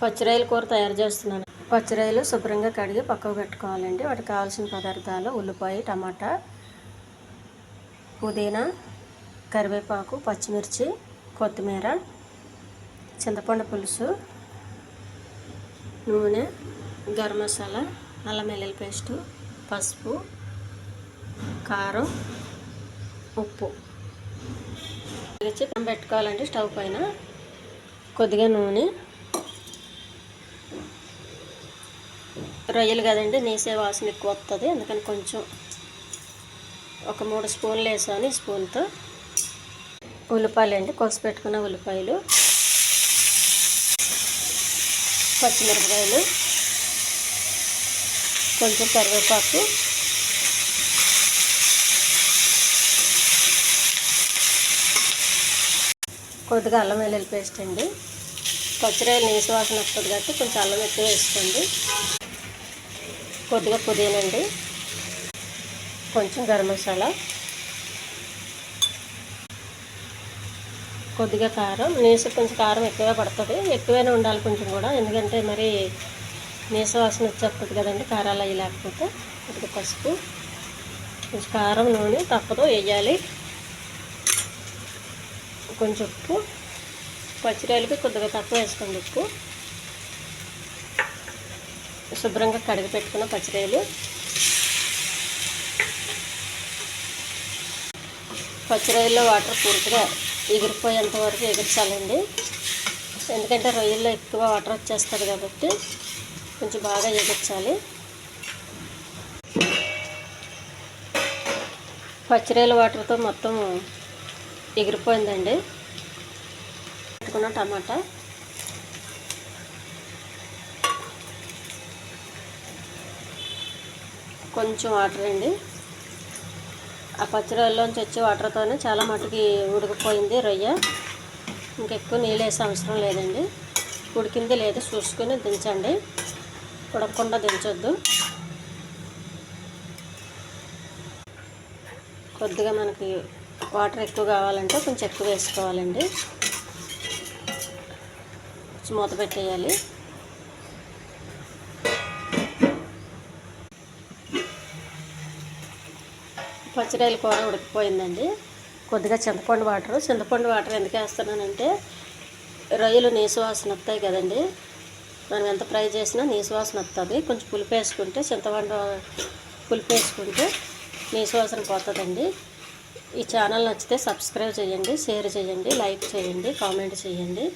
పచ్చిరొయ్యల కూర తయారు చేస్తున్నాను. పచ్చిరొయ్యలు శుభ్రంగా కడిగి పక్కకు పెట్టుకోవాలండి. వాటికి కావాల్సిన పదార్థాలు ఉల్లిపాయ, టమాటా, పుదీనా, కరివేపాకు, పచ్చిమిర్చి, కొత్తిమీర, చింతపండు పులుసు, నూనె, గరం మసాలా, అల్లం వెల్లుల్లి పేస్టు, పసుపు, కారం, ఉప్పు వేసి పెట్టుకోవాలండి. స్టవ్ పైన కొద్దిగా నూనె, రొయ్యలు కదండి నీసే వాసన ఎక్కువ వస్తుంది, అందుకని కొంచెం ఒక 3 స్పూన్లు వేసాను. ఈ స్పూన్తో ఉల్లిపాయలు అండి, కోసి పెట్టుకున్న ఉల్లిపాయలు, పచ్చిమిరపకాయలు, కొంచెం కరివేపాకు, కొద్దిగా అల్లం వెల్లుల్లి పేస్ట్ అండి. పచ్చిరొయ్యలు నీసు వాసన వస్తుంది కాబట్టి కొంచెం అల్లం ఎక్కువ వేసుకోండి. కొద్దిగా పుదీనా అండి, కొంచెం గరం మసాలా, కొద్దిగా కారం. నీసు కొంచెం కారం ఎక్కువే పడుతుంది, ఎక్కువైనా ఉండాలి కొంచెం కూడా, ఎందుకంటే మరి నీసు వాసన వచ్చేస్తుంది కదండి కారాలు అవి లేకపోతే. కొద్దిగా పసుపు, కొంచెం కారం, నూనె తప్పదు వేయాలి, కొంచెం ఉప్పు. పచ్చిరొయ్యలకి కొద్దిగా తక్కువ వేసుకోండి ఉప్పు. శుభ్రంగా కడిగి పెట్టుకున్న పచ్చిరొయ్యలు, పచ్చిరొయ్యల్లో వాటర్ పూర్తిగా ఎగిరిపోయేంత వరకు ఎగిరించాలండి, ఎందుకంటే రొయ్యల్లో ఎక్కువ వాటర్ వచ్చేస్తుంది కాబట్టి కొంచెం బాగా ఎగిరించాలి. పచ్చిరొయ్యల వాటర్తో మొత్తం ఎగిరిపోయిందండి. పెట్టుకున్న టమాటా, కొంచెం వాటర్ అండి. ఆ పచ్చిరొయ్యలోంచి వచ్చే వాటర్తోనే చాలా మటుకి ఉడికిపోయింది రొయ్య, ఇంకెక్కువ నీళ్ళు వేసే అవసరం లేదండి. ఉడికింది లేదు చూసుకొని దించండి, ఉడకకుండా దించొద్దు. కొద్దిగా మనకి వాటర్ ఎక్కువ కావాలంటే కొంచెం ఎక్కువ వేసుకోవాలండి. మూత పెట్టేయాలి. పచ్చిరొయ్యల కూర ఉడికిపోయిందండి. కొద్దిగా చింతపండు వాటర్ ఎందుకు వేస్తున్నానంటే రొయ్యలు నీసు వాసన వస్తాయి కదండి, మనం ఎంత ఫ్రై చేసినా నీసు వాసన వస్తుంది. కొంచెం పులుపు వేసుకుంటే, చింతపండు పులుపు వేసుకుంటే నీసు వాసన పోతుందండి. ఈ ఛానల్ నచ్చితే సబ్స్క్రైబ్ చేయండి, షేర్ చేయండి, లైక్ చేయండి, కామెంట్ చేయండి.